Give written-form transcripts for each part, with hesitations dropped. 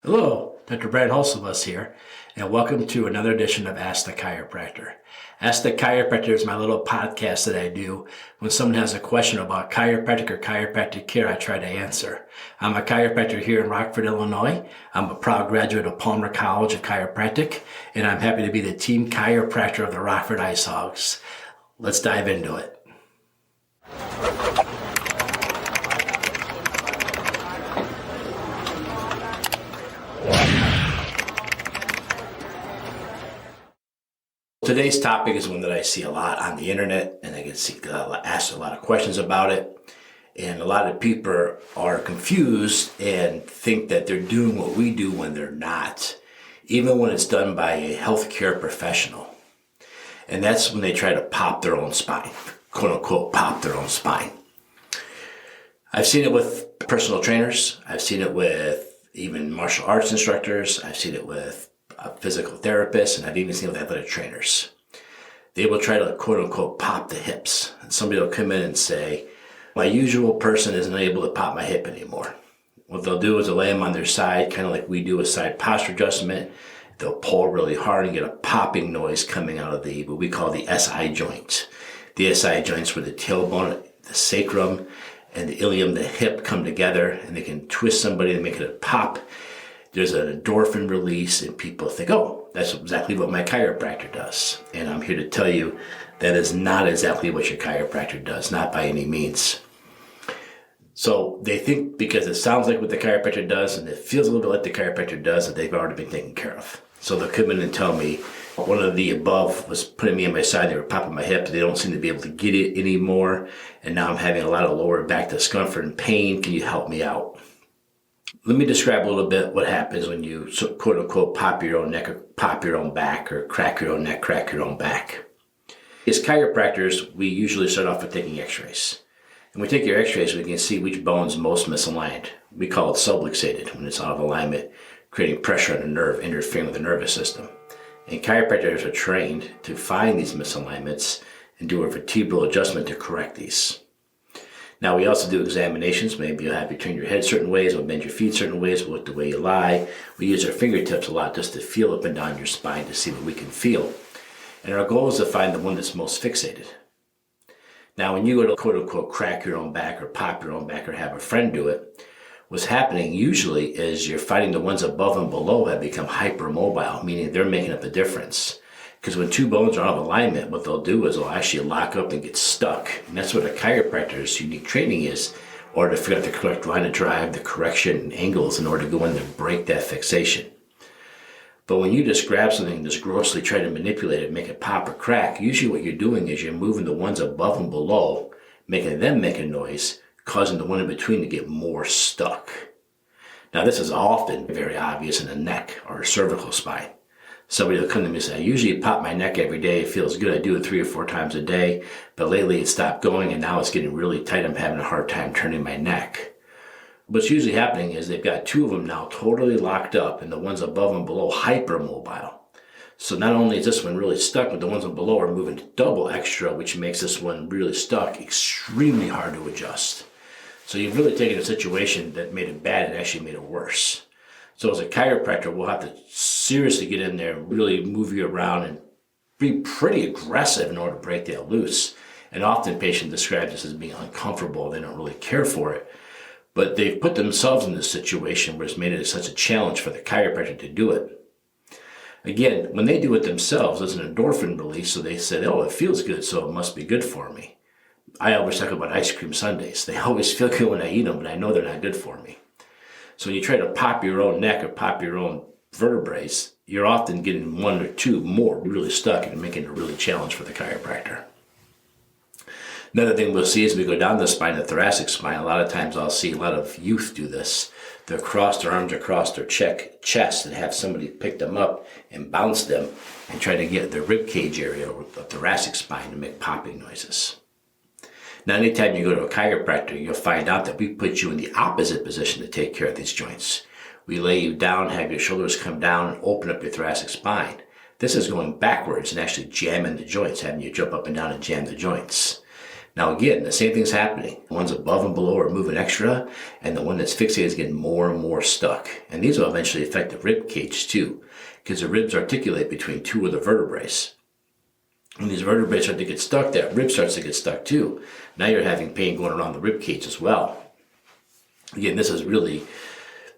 Hello, Dr. Brant Hulsebus here, and welcome to another edition of Ask the Chiropractor. Ask the Chiropractor is my little podcast that I do when someone has a question about chiropractic or chiropractic care. I try to answer. I'm a chiropractor here in Rockford, Illinois. I'm a proud graduate of Palmer College of Chiropractic, and I'm happy to be the team chiropractor of the Rockford Ice Hogs. Let's dive into it. Today's topic is one that I see a lot on the internet, and I get asked a lot of questions about it. And a lot of people are confused and think that they're doing what we do when they're not, even when it's done by a healthcare professional. And that's when they try to pop their own spine, quote unquote, pop their own spine. I've seen it with personal trainers. I've seen it with even martial arts instructors. I've seen it with physical therapists, and I've even seen it with athletic trainers. They will try to quote unquote pop the hips. And somebody will come in and say, my usual person isn't able to pop my hip anymore. What they'll do is they'll lay them on their side, kind of like we do a side posture adjustment. They'll pull really hard and get a popping noise coming out of what we call the SI joint. The SI joints where the tailbone, the sacrum, and the ilium, the hip come together, and they can twist somebody and make it a pop. There's an endorphin release, and people think, oh, that's exactly what my chiropractor does. And I'm here to tell you that is not exactly what your chiropractor does, not by any means. So they think because it sounds like what the chiropractor does and it feels a little bit like the chiropractor does that they've already been taken care of. So they'll come in and tell me one of the above was putting me on my side, they were popping my hip, they don't seem to be able to get it anymore, and now I'm having a lot of lower back discomfort and pain. Can you help me out? Let me describe a little bit what happens when you quote unquote pop your own neck or pop your own back or crack your own neck, crack your own back. As chiropractors, we usually start off with taking x-rays. And we take your x-rays, we can see which bone's most misaligned. We call it subluxated when it's out of alignment, creating pressure on the nerve, interfering with the nervous system. And chiropractors are trained to find these misalignments and do a vertebral adjustment to correct these. Now, we also do examinations. Maybe you'll have you turn your head certain ways, or bend your feet certain ways, or look the way you lie. We use our fingertips a lot just to feel up and down your spine to see what we can feel. And our goal is to find the one that's most fixated. Now, when you go to quote unquote crack your own back or pop your own back or have a friend do it, what's happening usually is you're finding the ones above and below have become hypermobile, meaning they're making up the difference. Because when two bones are out of alignment, what they'll do is they'll actually lock up and get stuck. And that's what a chiropractor's unique training is, in order to figure out the correct line of drive, the correction and angles in order to go in there and break that fixation. But when you just grab something and just grossly try to manipulate it, make it pop or crack, usually what you're doing is you're moving the ones above and below, making them make a noise, causing the one in between to get more stuck. Now, this is often very obvious in the neck or cervical spine. Somebody will come to me and say, I usually pop my neck every day. It feels good. I do it 3 or 4 times a day. But lately it stopped going and now it's getting really tight. I'm having a hard time turning my neck. What's usually happening is they've got 2 of them now totally locked up and the ones above and below hypermobile. So not only is this one really stuck, but the ones below are moving double extra, which makes this one really stuck extremely hard to adjust. So you've really taken a situation that made it bad and actually made it worse. So as a chiropractor, we'll have to seriously get in there and really move you around and be pretty aggressive in order to break that loose. And often patients describe this as being uncomfortable. They don't really care for it. But they've put themselves in this situation where it's made it such a challenge for the chiropractor to do it. Again, when they do it themselves, there's an endorphin release. So they said, oh, it feels good, so it must be good for me. I always talk about ice cream sundaes. They always feel good when I eat them, but I know they're not good for me. So when you try to pop your own neck or pop your own vertebrae, you're often getting 1 or 2 more really stuck and making it a really challenge for the chiropractor. Another thing we'll see as we go down the spine, the thoracic spine, a lot of times I'll see a lot of youth do this. They'll cross their arms across their chest and have somebody pick them up and bounce them and try to get their rib cage area or the thoracic spine to make popping noises. Now, anytime you go to a chiropractor, you'll find out that we put you in the opposite position to take care of these joints. We lay you down, have your shoulders come down, and open up your thoracic spine. This is going backwards and actually jamming the joints, having you jump up and down and jam the joints. Now again, the same thing's happening. The ones above and below are moving extra, and the one that's fixated is getting more and more stuck. And these will eventually affect the rib cage too, because the ribs articulate between two of the vertebrae. When these vertebrae start to get stuck, that rib starts to get stuck too. Now you're having pain going around the rib cage as well. Again, this is really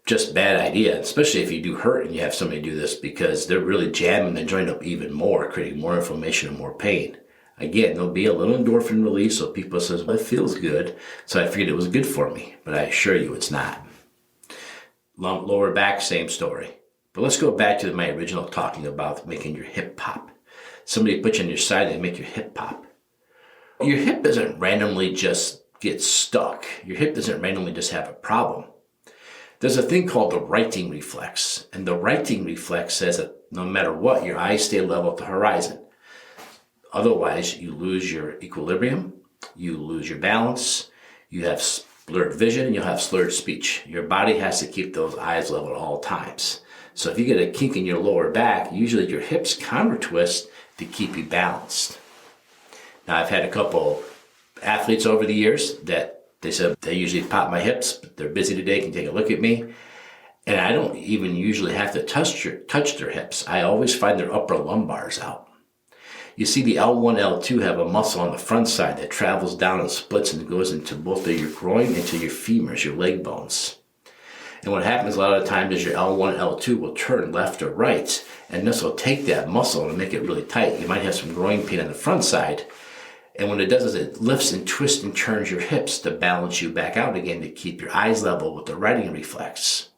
just a bad idea, especially if you do hurt and you have somebody do this, because they're really jamming the joint up even more, creating more inflammation and more pain. Again, there'll be a little endorphin release, so people say, well, it feels good, so I figured it was good for me, but I assure you it's not. Lower back, same story. But let's go back to my original talking about making your hip pop. Somebody puts you on your side, they make your hip pop. Your hip doesn't randomly just get stuck. Your hip doesn't randomly just have a problem. There's a thing called the righting reflex, and the righting reflex says that no matter what, your eyes stay level at the horizon. Otherwise, you lose your equilibrium, you lose your balance, you have blurred vision, and you'll have slurred speech. Your body has to keep those eyes level at all times. So if you get a kink in your lower back, usually your hips counter twist to keep you balanced. Now, I've had a couple athletes over the years that they said they usually pop my hips, but they're busy today, can take a look at me. And I don't even usually have to touch their hips. I always find their upper lumbars out. You see the L1, L2 have a muscle on the front side that travels down and splits and goes into both of your groin and to your femurs, your leg bones. And what happens a lot of times is your L1, L2 will turn left or right, and this will take that muscle and make it really tight. You might have some groin pain on the front side, and what it does is it lifts and twists and turns your hips to balance you back out again to keep your eyes level with the righting reflex.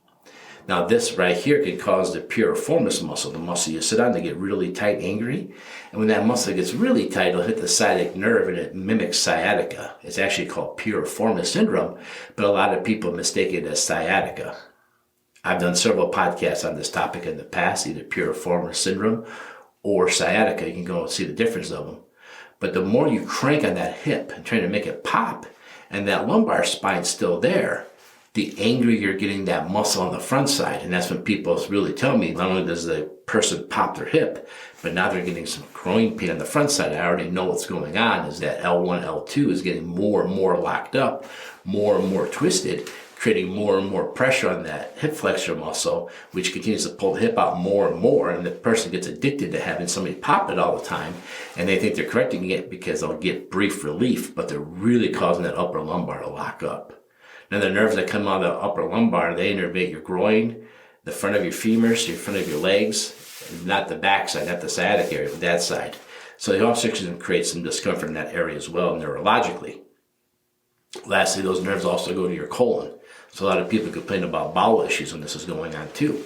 Now this right here can cause the piriformis muscle, the muscle you sit on, to get really tight, angry. And when that muscle gets really tight, it'll hit the sciatic nerve and it mimics sciatica. It's actually called piriformis syndrome, but a lot of people mistake it as sciatica. I've done several podcasts on this topic in the past, either piriformis syndrome or sciatica. You can go and see the difference of them. But the more you crank on that hip and trying to make it pop, and that lumbar spine's still there, the angrier you're getting that muscle on the front side. And that's when people really tell me, not only does the person pop their hip, but now they're getting some groin pain on the front side. I already know what's going on, is that L1, L2 is getting more and more locked up, more and more twisted, creating more and more pressure on that hip flexor muscle, which continues to pull the hip out more and more. And the person gets addicted to having somebody pop it all the time. And they think they're correcting it because they'll get brief relief, but they're really causing that upper lumbar to lock up. Now the nerves that come out of the upper lumbar, they innervate your groin, the front of your femurs, the front of your legs, not the back side, not the sciatic area, but that side. So the also can create some discomfort in that area as well, neurologically. Lastly, those nerves also go to your colon. So a lot of people complain about bowel issues when this is going on too.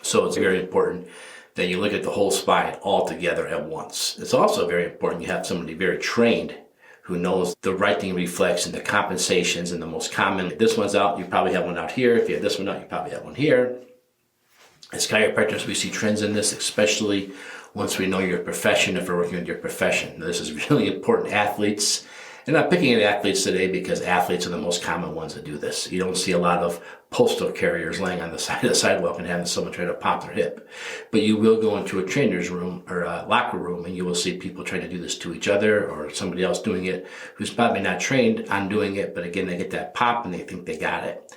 So it's very important that you look at the whole spine all together at once. It's also very important you have somebody very trained who knows the righting reflex and the compensations, and the most common, if this one's out, you probably have one out here. If you have this one out, you probably have one here. As chiropractors, we see trends in this, especially once we know your profession, if we're working with your profession. Now, this is really important. Athletes, and I'm picking at athletes today because athletes are the most common ones that do this. You don't see a lot of postal carriers laying on the side of the sidewalk and having someone try to pop their hip. But you will go into a trainer's room or a locker room and you will see people trying to do this to each other, or somebody else doing it who's probably not trained on doing it, but again, they get that pop and they think they got it.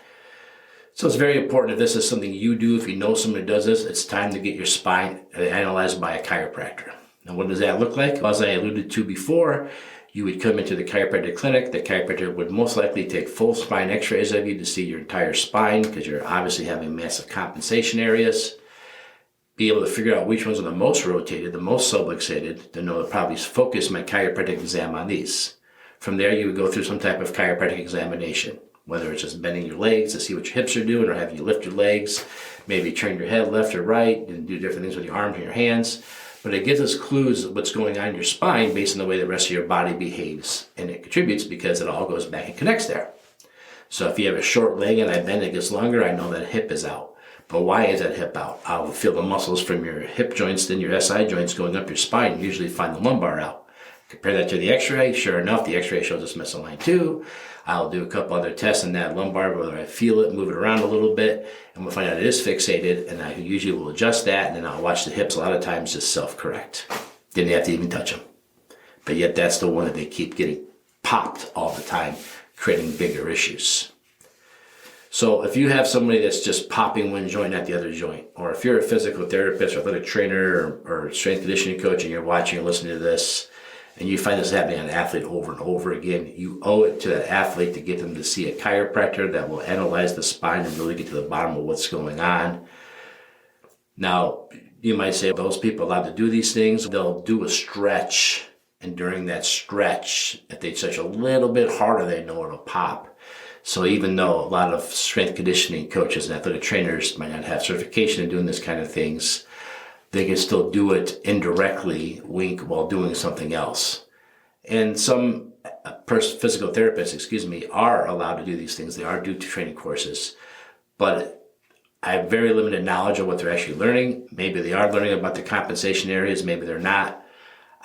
So it's very important, if this is something you do, if you know somebody who does this, it's time to get your spine analyzed by a chiropractor. Now, what does that look like? Well, as I alluded to before, you would come into the chiropractic clinic. The chiropractor would most likely take full spine x-rays of you to see your entire spine, because you're obviously having massive compensation areas. Be able to figure out which ones are the most rotated, the most subluxated, to know to probably focus my chiropractic exam on these. From there, you would go through some type of chiropractic examination, whether it's just bending your legs to see what your hips are doing, or have you lift your legs, maybe turn your head left or right, and do different things with your arms and your hands. But it gives us clues of what's going on in your spine based on the way the rest of your body behaves. And it contributes because it all goes back and connects there. So if you have a short leg and I bend it gets longer, I know that hip is out. But why is that hip out? I'll feel the muscles from your hip joints, then your SI joints going up your spine, usually find the lumbar out. Compare that to the x-ray. Sure enough, the x-ray shows it's misaligned too. I'll do a couple other tests in that lumbar, whether I feel it, move it around a little bit, and we'll find out it is fixated, and I usually will adjust that, and then I'll watch the hips a lot of times just self-correct. Didn't have to even touch them. But yet that's the one that they keep getting popped all the time, creating bigger issues. So if you have somebody that's just popping one joint at the other joint, or if you're a physical therapist or athletic trainer or strength conditioning coach and you're watching and listening to this, and you find this happening on an athlete over and over again, you owe it to that athlete to get them to see a chiropractor that will analyze the spine and really get to the bottom of what's going on. Now, you might say, those people allowed to do these things, they'll do a stretch, and during that stretch, if they stretch a little bit harder, they know it'll pop. So even though a lot of strength conditioning coaches and athletic trainers might not have certification in doing this kind of things, they can still do it indirectly, wink, while doing something else. And some physical therapists, are allowed to do these things. They are due to training courses, but I have very limited knowledge of what they're actually learning. Maybe they are learning about the compensation areas, maybe they're not.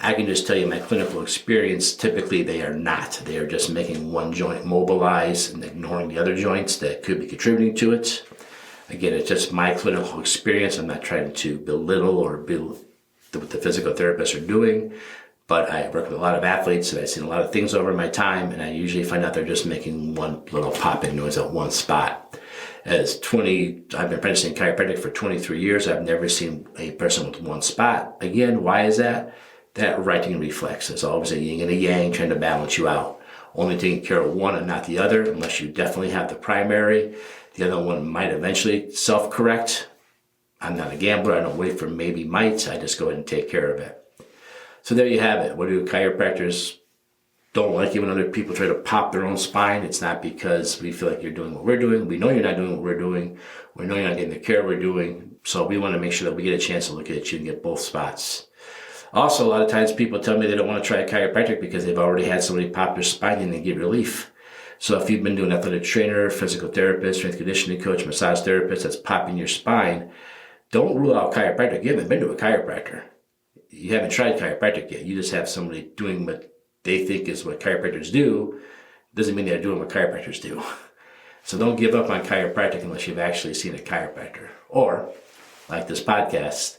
I can just tell you my clinical experience, typically they are not. They are just making one joint mobilize and ignoring the other joints that could be contributing to it. Again, it's just my clinical experience. I'm not trying to belittle or belittle what the physical therapists are doing, but I work with a lot of athletes and I've seen a lot of things over my time, and I usually find out they're just making one little popping noise at one spot. I've been practicing chiropractic for 23 years. I've never seen a person with one spot. Again, why is that? That righting reflex is always a yin and a yang trying to balance you out. Only taking care of one and not the other, unless you definitely have the primary. The other one might eventually self-correct. I'm not a gambler. I don't wait for maybe might. I just go ahead and take care of it. So there you have it. What do chiropractors don't like it when other people try to pop their own spine? It's not because we feel like you're doing what we're doing. We know you're not doing what we're doing. We know you're not getting the care we're doing. So we want to make sure that we get a chance to look at you and get both spots. Also, a lot of times people tell me they don't want to try a chiropractic because they've already had somebody pop their spine and they get relief. So if you've been doing athletic trainer, physical therapist, strength conditioning coach, massage therapist that's popping your spine, don't rule out chiropractic. You haven't been to a chiropractor. You haven't tried chiropractic yet. You just have somebody doing what they think is what chiropractors do. Doesn't mean they're doing what chiropractors do. So don't give up on chiropractic unless you've actually seen a chiropractor. Or, like this podcast,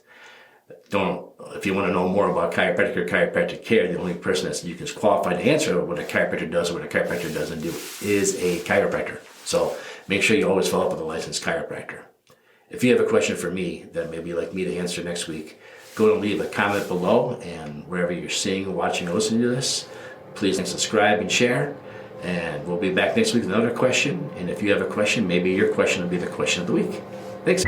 if you want to know more about chiropractic or chiropractic care, the only person that you can qualify to answer what a chiropractor does or what a chiropractor doesn't do is a chiropractor. So make sure you always follow up with a licensed chiropractor. If you have a question for me that maybe you'd like me to answer next week, go and leave a comment below, and wherever you're seeing, watching, or listening to this, please subscribe and share. And we'll be back next week with another question. And if you have a question, maybe your question will be the question of the week. Thanks.